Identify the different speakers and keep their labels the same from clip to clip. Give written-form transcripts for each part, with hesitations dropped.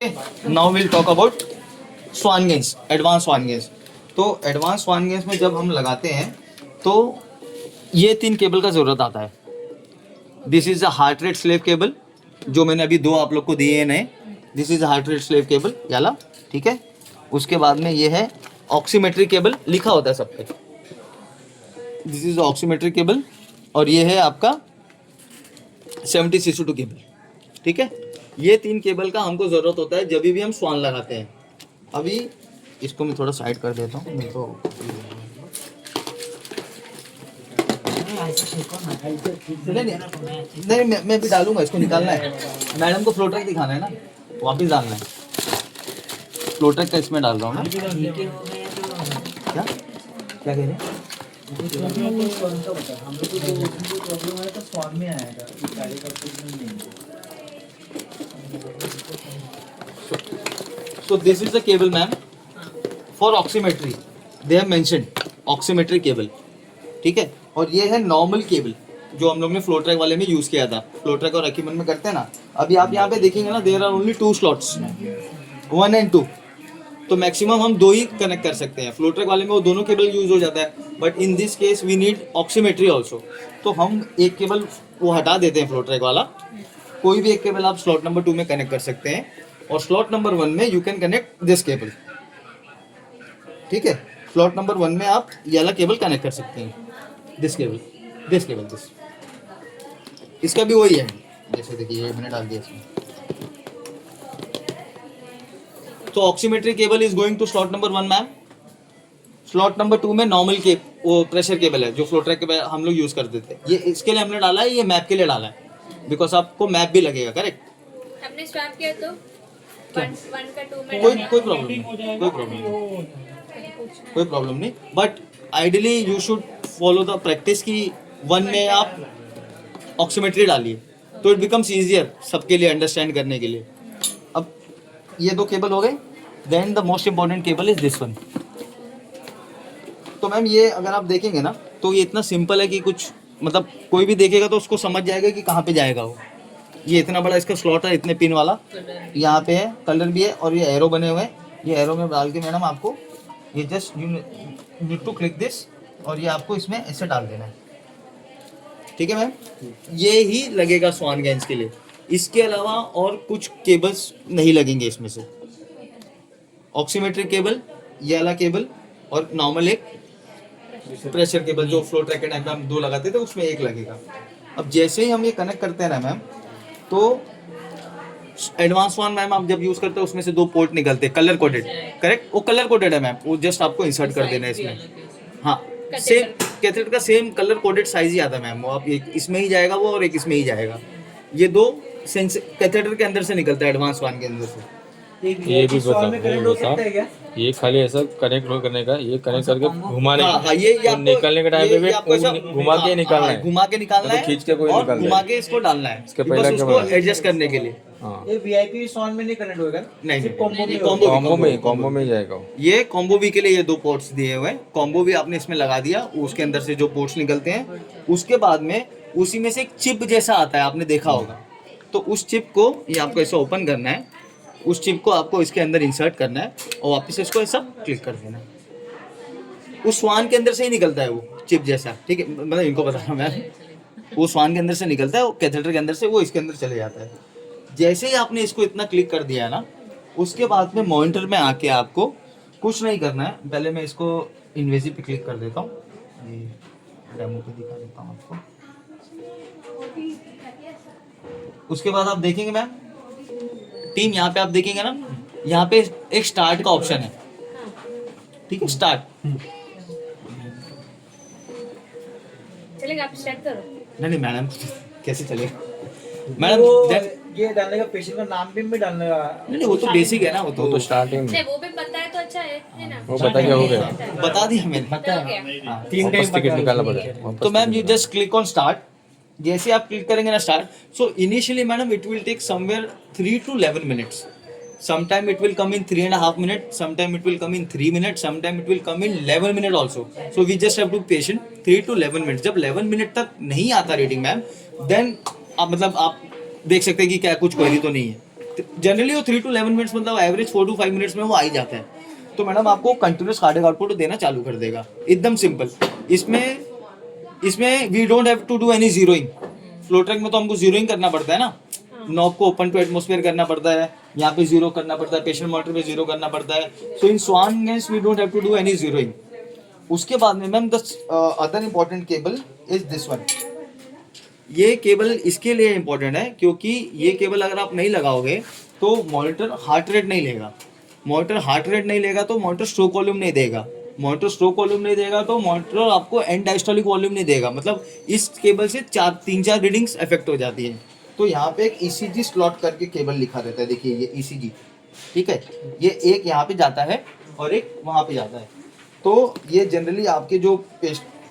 Speaker 1: Now will talk about Swan Ganz, advance Swan Ganz. तो advance Swan Ganz में जब हम लगाते हैं तो ये 3 केबल का ज़रूरत आता है। This is a heart rate slave cable, जो मैंने अभी 2 आप लोग को दिए हैं नए। This is a heart rate slave cable याला, ठीक है। उसके बाद में ये है ऑक्सीमेट्री केबल, लिखा होता है सब पे। दिस इज़ ऑक्सीमेट्री केबल, और ये है आपका 70 केबल, ठीक है। ये 3 केबल का हमको ज़रूरत होता है जब भी हम स्वान लगाते हैं। अभी इसको मैं थोड़ा साइड कर देता हूँ, नहीं तो नहीं मैं भी डालूंगा, इसको निकालना है। मैडम को फ्लो ट्रैक दिखाना है ना, वापस डालना है। फ्लो ट्रैक का इसमें डाल रहा हूँ ना। क्या क्या कह रहे हैं? So this is the cable, ma'am, for oximetry. They have mentioned oximetry cable, ठीक है। और ये है नॉर्मल केबल जो हम लोग ने फ्लो ट्रैक वाले में यूज किया था। फ्लो ट्रैक और अकीमन में करते हैं ना। अभी आप यहाँ पे देखेंगे ना, there are only 2 slots, 1 and 2। तो मैक्सिमम हम 2 ही कनेक्ट कर सकते हैं। फ्लो ट्रैक वाले में वो दोनों केबल यूज हो जाता है, but in this case we need oximetry also. तो हम एक केबल वो हटा देते हैं फ्लो ट्रैक वाला, कोई भी एक केबल आप स्लॉट नंबर 2 में कनेक्ट कर सकते हैं, और स्लॉट नंबर 1 में you can connect this cable, ठीक है। स्लॉट नंबर 1 में आप ये वाला केबल कनेक्ट कर सकते हैं, this cable, this cable, this. इसका भी वही है, जैसे देखिए ये मैंने डाल दिया इसमें। तो oximetry cable is going to slot number 1, ma'am. Slot number 2 में नॉर्मल के वो प्रेशर केबल है जो फ्लो ट्रैक के हम लोग यूज करते थे। ये इसके लिए हमने डाला है, ये मैप के लिए डाला है, बिकॉज आपको मैप भी लगेगा, करेक्ट।
Speaker 2: हमने स्वैप किया तो 1 का 2 में
Speaker 1: कोई प्रॉब्लम नहीं, कोई प्रॉब्लम नहीं। But ideally you should follow the practice की 1 में आप ऑक्सीमेट्री डालिए, तो इट बिकम्स ईजियर सबके लिए अंडरस्टैंड करने के लिए। अब ये 2 केबल हो गए, then the most important cable is this one. तो मैम ये अगर आप देखेंगे ना, तो ये इतना सिंपल है कि कुछ मतलब कोई भी देखेगा तो उसको समझ जाएगा कि कहाँ पे जाएगा वो। ये इतना बड़ा इसका स्लॉट है, इतने पिन वाला, यहाँ पे है, कलर भी है, और ये एरो बने हुए हैं। ये एरो में डाल के मैडम आपको ये just you need to click this, और ये आपको इसमें ऐसे डाल देना है, ठीक है मैम। ये ही लगेगा स्वान गेंस के लिए, इसके अलावा और कुछ केबल्स नहीं लगेंगे इसमें से। ऑक्सीमेट्रिक केबल, ये वाला केबल, और नॉर्मल एक प्रेशर केबल जो फ्लो ट्रैक के टाइम पे हम 2 लगाते थे, उसमें 1 लगेगा। अब जैसे ही हम ये कनेक्ट करते हैं ना मैम, तो एडवांस वन मैम आप जब यूज करते हो उसमें से 2 पोर्ट निकलते हैं कलर कोडेड, करेक्ट। वो कलर कोडेड है मैम, वो जस्ट आपको इंसर्ट कर देना है इसमें। हाँ, सेम कैथेटर का सेम कलर कोडेड साइज ही आता है मैम। वो आप एक इसमें ही जाएगा वो, और एक इसमें ही जाएगा। ये 2 सेंस कैथेटर के अंदर से निकलता है, एडवांस वन के अंदर से।
Speaker 3: ये भी बता, ये खाली ऐसा कनेक्ट करने का, ये कनेक्ट करके घुमाने
Speaker 1: हाँ, ये
Speaker 3: तो निकलने के टाइम पे भी घुमा के निकालना है,
Speaker 1: घुमा के निकालना है,
Speaker 3: खींच के कोई
Speaker 1: और
Speaker 3: निकालना
Speaker 1: घुमा के इसको डालना है,
Speaker 3: इसके पहले
Speaker 1: बस उसको एडजस्ट करने के लिए।
Speaker 3: हाँ,
Speaker 4: ये वीआईपी स्वान में नहीं कनेक्ट होएगा,
Speaker 1: नहीं,
Speaker 4: सिर्फ कॉम्बो में
Speaker 3: कॉम्बो में जाएगा।
Speaker 1: ये कॉम्बो वी के लिए ये 2 पोर्ट्स दिए हुए हैं। कॉम्बो वी आपने इसमें लगा दिया, उसके अंदर से जो पोर्ट्स निकलते हैं, उसके बाद में उसी में से एक चिप जैसा आता है, आपने देखा होगा। तो उस चिप को ये आपको ऐसा ओपन करना है, उस चिप को आपको इसके अंदर इंसर्ट करना है, और वापस इसको ऐसा क्लिक कर देना है। उस स्वान के अंदर से ही निकलता है वो चिप जैसा, ठीक है। मतलब इनको बता रहा हूँ मैं, वो स्वान के अंदर से निकलता है, वो कैथेटर के अंदर से वो इसके अंदर चले जाता है। जैसे ही आपने इसको इतना क्लिक कर दिया है ना, उसके बाद में मॉनिटर में आके आपको कुछ नहीं करना है। पहले मैं इसको इन्वेजिव पे क्लिक कर देता हूँ, ये डेमो पे दिखा देता हूँ आपको। उसके बाद आप देखेंगे मैम टीम, यहाँ पे आप देखेंगे ना, यहाँ पे एक स्टार्ट का ऑप्शन है, ठीक है। स्टार्ट
Speaker 2: चलेगा, आप स्टार्ट करो।
Speaker 1: नहीं मैडम, कैसे चलेगा मैडम?
Speaker 4: ये डालने का पेशेंट का नाम भी डालने का
Speaker 1: नहीं, वो तो बेसिक है ना, वो तो
Speaker 3: स्टार्टिंग में
Speaker 2: नहीं, वो भी पता है तो अच्छा है ना।
Speaker 3: वो पता क्या हो गया,
Speaker 1: बता दिया मैंने।
Speaker 2: हो गया।
Speaker 1: हाँ,
Speaker 4: 3
Speaker 3: वापस टिकट
Speaker 4: टाइम
Speaker 3: निकालना पड़ेगा।
Speaker 1: तो ma'am you just click on start. जैसे आप क्लिक करेंगे ना start, so initially madam it will take somewhere 3 to 11 minutes. Sometime it will come in 3.5 minutes, sometime it will come in 3 minutes, sometime it will come in 11 minutes also. So we just have to be patient 3 to 11 minutes. जब 11 minute तक नहीं आता reading ma'am, then आप मतलब आप देख सकते हैं कि क्या कुछ क्वेरी तो नहीं है। जनरली वो 3 to 11 मिनट्स मतलब एवरेज 4 to 5 मिनट्स में वो आ ही जाता है। तो मैडम आपको कंटिन्यूस कार्डियक आउटपुट देना चालू कर देगा, एकदम सिंपल। इसमें we don't have to do any zeroing. Flow track में तो हमको जीरोइंग करना पड़ता है ना, नॉब को ओपन टू एटमोस्फेयर करना पड़ता है, यहाँ पे जीरो करना पड़ता है, पेशेंट मॉनिटर पे जीरो करना पड़ता है। So in Swan Ganz we don't have to do any zeroing. उसके बाद में ma'am the other important cable is this one. ये केबल इसके लिए इम्पोर्टेंट है क्योंकि ये केबल अगर आप नहीं लगाओगे तो मॉनिटर हार्ट रेट नहीं लेगा। मॉनिटर हार्ट रेट नहीं लेगा तो मॉनिटर स्ट्रोक वॉल्यूम नहीं देगा। मॉनिटर स्ट्रोक वॉल्यूम नहीं देगा तो मॉनिटर आपको एंड डायस्टोलिक वॉल्यूम नहीं देगा। मतलब इस केबल से 3-4 रीडिंग्स अफेक्ट हो जाती है। तो यहाँ पे एक ECG स्लॉट करके केबल लिखा रहता है, देखिए ये ECG, ठीक है। ये एक यहाँ पे जाता है और एक वहाँ पे जाता है। तो ये जनरली आपके जो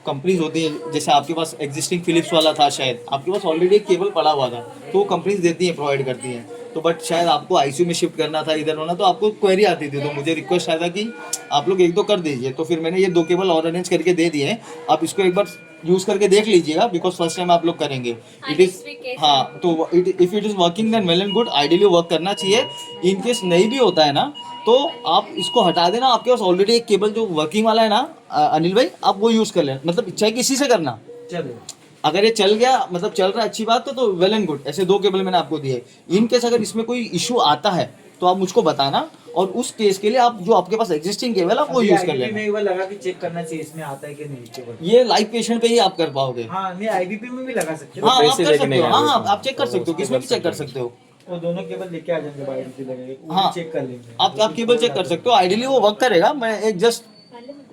Speaker 1: कंपनीज होती है, जैसे आपके पास एग्जिस्टिंग फिलिप्स वाला था, शायद आपके पास ऑलरेडी एक केबल पड़ा हुआ था, तो वो कंपनीज देती हैं, प्रोवाइड करती हैं। तो बट शायद आपको आईसीयू में शिफ्ट करना था, इधर होना, तो आपको क्वेरी आती थी, तो मुझे रिक्वेस्ट आया था कि आप लोग 1-2 कर दीजिए। तो फिर मैंने ये 2 केबल और अरेंज करके दे दिए हैं। आप इसको एक बार यूज करके देख लीजिएगा, बिकॉज फर्स्ट टाइम आप लोग करेंगे। इट इज हाँ, तो if it is working then well and good, ideally work करना चाहिए। इन केस नहीं भी होता है ना, तो आप इसको हटा देना। आपके पास ऑलरेडी एक केबल जो वर्किंग वाला है ना अनिल भाई, आप वो यूज कर लेना। मतलब चाहे किसी से करना,
Speaker 4: चलो
Speaker 1: अगर ये चल गया, मतलब चल रहा है, अच्छी बात तो वेल एंड गुड। ऐसे 2 केबल मैंने आपको दिए। इन केस अगर इसमें कोई इशू आता है तो आप मुझको बताना, और उस केस के लिए आप जो आपके पास एग्जिस्टिंग केबल आप वो यूज कर लेना।
Speaker 4: में एक बार लगा के चेक करना चाहिए इसमें आता है कि नहीं केबल।
Speaker 1: ये लाइव पेशेंट पे ही आप कर पाओगे।
Speaker 4: हाँ, नहीं IBP में भी लगा सकते हो।
Speaker 1: हाँ, आप
Speaker 3: पैसे
Speaker 1: कर
Speaker 3: लेके
Speaker 1: सकते
Speaker 3: नहीं
Speaker 1: हो।
Speaker 3: आए
Speaker 1: हाँ,
Speaker 3: उसमें।
Speaker 1: आप चेक कर सकते हो, किसमें भी चेक कर सकते हो।
Speaker 4: वो दोनों केबल लेके आ जाएंगे, IBP लगेंगे, वो
Speaker 1: हाँ,
Speaker 4: चेक कर लेंगे।
Speaker 1: आप केबल चेक कर सकते हो, आइडियली वो वर्क करेगा। मैं एक जस्ट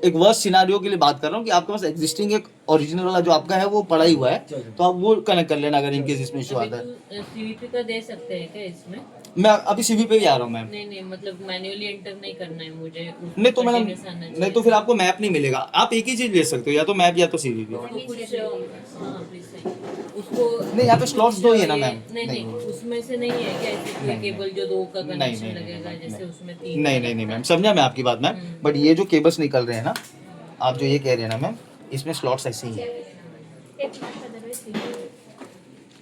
Speaker 1: एक वर्स्ट सिनारियो के लिए बात कर रहा हूँ कि आपके पास एग्जिस्टिंग एक ओरिजिनल वाला जो आपका है वो पड़ा ही हुआ है, तो आप वो कनेक्ट कर लेना अगर इनकेस इसमें इशू आता है।
Speaker 5: सीवीपी का दे सकते हैं क्या इसमें?
Speaker 1: मैं अभी सीवी पे ही आ रहा हूँ मैम।
Speaker 5: नहीं मतलब मैन्युअली एंटर नहीं करना है मुझे।
Speaker 1: नहीं तो मैडम,
Speaker 5: continuous आना चाहिए।
Speaker 1: नहीं तो फिर आपको मैप नहीं मिलेगा। आप एक ही चीज ले सकते हो, या तो मैप या तो सीवी पे।
Speaker 5: तो कुछ हाँ प्लीज सही। उसको
Speaker 1: नहीं, यहाँ पे स्लॉट्स 2 ही है ना मैम।
Speaker 5: नहीं उसमें से नहीं है क्या ऐसे कोई केबल जो 2 का कनेक्शन
Speaker 1: नहीं,
Speaker 5: लगेगा
Speaker 1: नहीं,
Speaker 5: जैसे
Speaker 1: नहीं।
Speaker 5: उसमें 3?
Speaker 1: नहीं मैम, समझा मैं आपकी बात मैम। बट ये जो केबल्स निकल रहे हैं ना, आप जो ये कह रहे हैं ना मैम, इसमें स्लॉट्स ऐसे ही हैं।
Speaker 2: एक मिनट, otherwise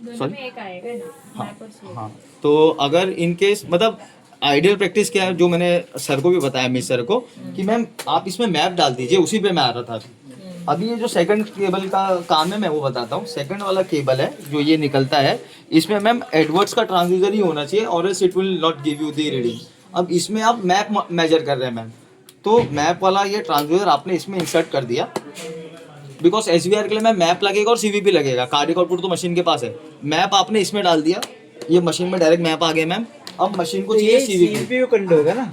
Speaker 2: दोनों
Speaker 1: Sorry?
Speaker 2: में एक आएगा ना,
Speaker 1: हाँ
Speaker 2: मैप और स्लोप।
Speaker 1: हाँ, तो अगर इन केस मतलब आइडियल प्रैक्टिस क्या है, जो मैंने सर को भी बताया, मिस सर को, कि मैम आप इसमें मैप डाल दीजिए, उसी पे मैं आ रहा था। अभी ये जो सेकंड केबल का काम है मैं वो बताता हूँ। सेकंड वाला केबल है जो ये निकलता है, इसमें मैम एडवर्ड्स का ट्रांसड्यूसर ही होना चाहिए, और else it will not give you the reading. अब इसमें आप मैप मेजर कर रहे हैं मैम, तो मैप वाला ये ट्रांसड्यूसर आपने इसमें इंसर्ट कर दिया, बिकॉज SVR के लिए मैम मैप लगेगा और CVP लगेगा। कार्डियक आउटपुट तो मशीन के पास है, मैप आपने इसमें डाल दिया, ये मशीन में डायरेक्ट मैप आ गया मैम। अब मशीन को
Speaker 4: तो
Speaker 1: चाहिए
Speaker 4: ये
Speaker 1: CVP।
Speaker 4: CVP को कनेक्ट होगा ना?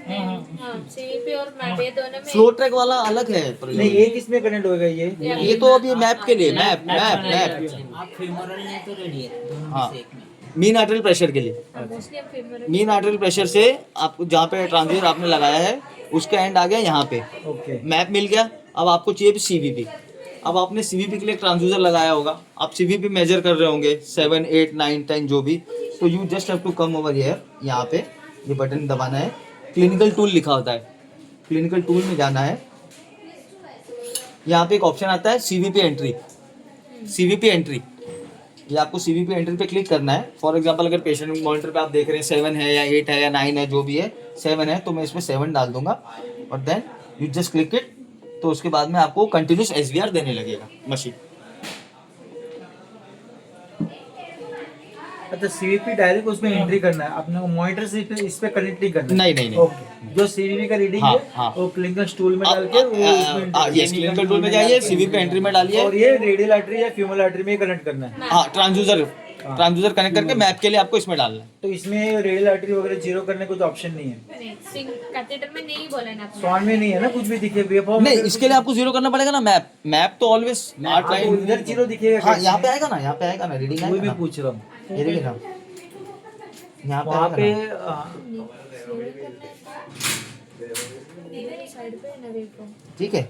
Speaker 2: हाँ, सीवी और मैप ये दोनों में
Speaker 1: फ्लो ट्रैक वाला अलग है।
Speaker 4: नहीं, ये किसमें कनेक्ट होगा
Speaker 1: ये तो अभी मैप के लिए, मैप मैप मैप
Speaker 6: आप femoral नहीं तो रेडियल दोनों
Speaker 1: हाँ,
Speaker 6: में से एक में।
Speaker 1: मीन आर्टरियल प्रेशर के लिए।
Speaker 2: मोस्टली हम फेमर
Speaker 1: मीन आर्टरियल प्रेशर से आपको जहाँ पे ट्रांसड्यूसर आपने लगाया है उसका एंड आ गया यहाँ पे,
Speaker 4: ओके।
Speaker 1: मैप मिल गया। अब आपको चाहिए CVP। अब आपने CVP के लिए ट्रांसड्यूसर लगाया होगा, आप CVP मेजर कर रहे होंगे 7, 8, 9, 10 जो भी, तो you just have to come over here. यहाँ पे ये बटन दबाना है, क्लिनिकल टूल लिखा होता है, क्लिनिकल टूल में जाना है। यहाँ पे एक ऑप्शन आता है CVP एंट्री, CVP एंट्री। ये आपको CVP एंट्री पे क्लिक करना है। फॉर एग्जांपल अगर पेशेंट मॉनिटर पे आप देख रहे हैं 7 है या 8 है या 9 है, जो भी है 7 है, तो मैं इसमें 7 डाल दूंगा और then you just click it. तो उसके बाद में आपको कंटिन्यूस SVR देने लगेगा मशीन।
Speaker 4: अच्छा, CVP डायरेक्ट उसमें एंट्री करना है, अपने को मॉनिटर से इस पे कनेक्ट नहीं करना है?
Speaker 1: नहीं।
Speaker 4: ओके, जो CVP का रीडिंग
Speaker 1: हाँ,
Speaker 4: है
Speaker 1: हाँ।
Speaker 4: वो क्लिनिकल टूल में डाल के वो उसमें
Speaker 1: यस, क्लिनिकल टूल में जाइए, CVP एंट्री में डालिए,
Speaker 4: और ये रेडियल आर्टरी या फ्यूमरल आर्टरी में कनेक्ट करना है।
Speaker 1: हाँ ट्रांसड्यूसर कनेक्ट करके मैप के लिए आपको इसमें डालना है।
Speaker 4: तो इसमें रेडियल आर्टरी वगैरह जीरो करने को तो ऑप्शन नहीं है।
Speaker 2: नहीं, कैथेटर में नहीं बोला है ना आपने।
Speaker 4: स्वान में नहीं है ना, कुछ भी दिखे वेवफॉर्म
Speaker 1: नहीं, इसके लिए आपको जीरो करना पड़ेगा ना। मैप तो ऑलवेज आर्ट
Speaker 4: आपको
Speaker 1: लाइन।
Speaker 4: इधर जीरो दिखेगा
Speaker 1: हाँ,
Speaker 4: कैसे?
Speaker 1: यहाँ पे आएगा ना, यहाँ पे आएगा ना, रीडिंग
Speaker 4: वही
Speaker 1: आएगा
Speaker 4: मैं
Speaker 1: ना,
Speaker 4: पूछ रहा हूँ।
Speaker 1: ये देखिए ना, यहाँ पे
Speaker 4: वहाँ
Speaker 1: आएगा
Speaker 4: पे
Speaker 1: ना।
Speaker 2: साइड पे है ना वेवफॉर्म।
Speaker 1: ठीक है,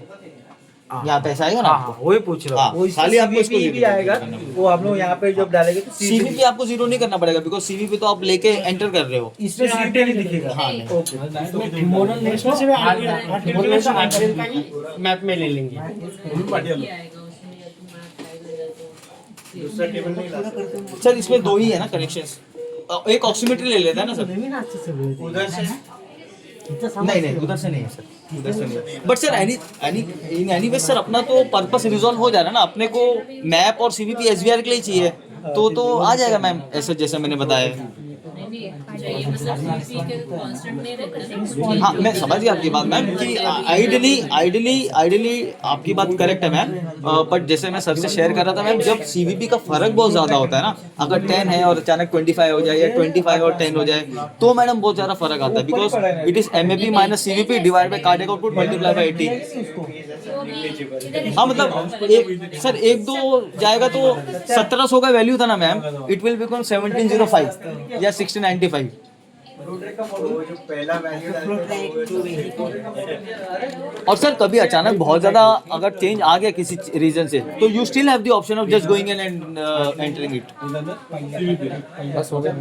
Speaker 1: यहाँ पे ऐसा आएगा ना
Speaker 4: हाँ
Speaker 1: आपको।
Speaker 4: हाँ, वही पूछ रहा
Speaker 1: हाँ,
Speaker 4: हूँ। वो
Speaker 1: खाली आपको इसको
Speaker 4: CVP भी
Speaker 1: zero
Speaker 4: आएगा,
Speaker 1: करना पड़ेगा।
Speaker 4: वो आप लोग यहाँ पे जब डालेंगे तो
Speaker 1: CVP आपको जीरो नहीं करना पड़ेगा, बिकॉज CVP तो आप लेके एंटर कर रहे हो।
Speaker 4: इसमें CVP नहीं दिखेगा।
Speaker 1: हाँ, नहीं।
Speaker 4: ओके,
Speaker 7: मैप में ले लेंगे।
Speaker 5: आएगा उसमें या तो मैप आएगा या तो
Speaker 1: सर इसमें 2 ही है ना कनेक्शंस। एक ऑक्सीमीटर ले लेता है ना सर।
Speaker 4: उधर से
Speaker 1: नहीं उधर से नहीं है सर, उधर से नहीं है। But sir in anyway sir अपना तो पर्पस रिजॉल्व हो जा रहा है ना, अपने को मैप और सीवीपी एसबीआर के लिए चाहिए, तो आ जाएगा मैम, ऐसा जैसे मैंने बताया।
Speaker 5: नहीं चाहिए मतलब CVP के कांस्टेंट नहीं रहता है।
Speaker 1: हाँ मैं समझ गया आपकी बात मैम कि आइडियली आपकी बात करेक्ट है मैम, बट जैसे मैं सर से शेयर कर रहा था मैम, जब सीवीपी का फर्क बहुत ज्यादा होता है ना, अगर 10 है और अचानक 25 हो जाए या 25 और 10 हो जाए, तो मैडम बहुत ज्यादा फर्क आता है, because it is MAP minus CVP divide by cardiac output multiply by 80। हाँ मतलब सर 1-2 जाएगा तो 1700 का वैल्यू था ना मैम, इट विल बिकम 1705 या 1695।
Speaker 4: जो पहला वैल्यू
Speaker 1: और सर कभी अचानक बहुत ज्यादा अगर चेंज आ गया किसी रीजन से, तो you still have the option of just going in and entering it.
Speaker 3: बस हो गया।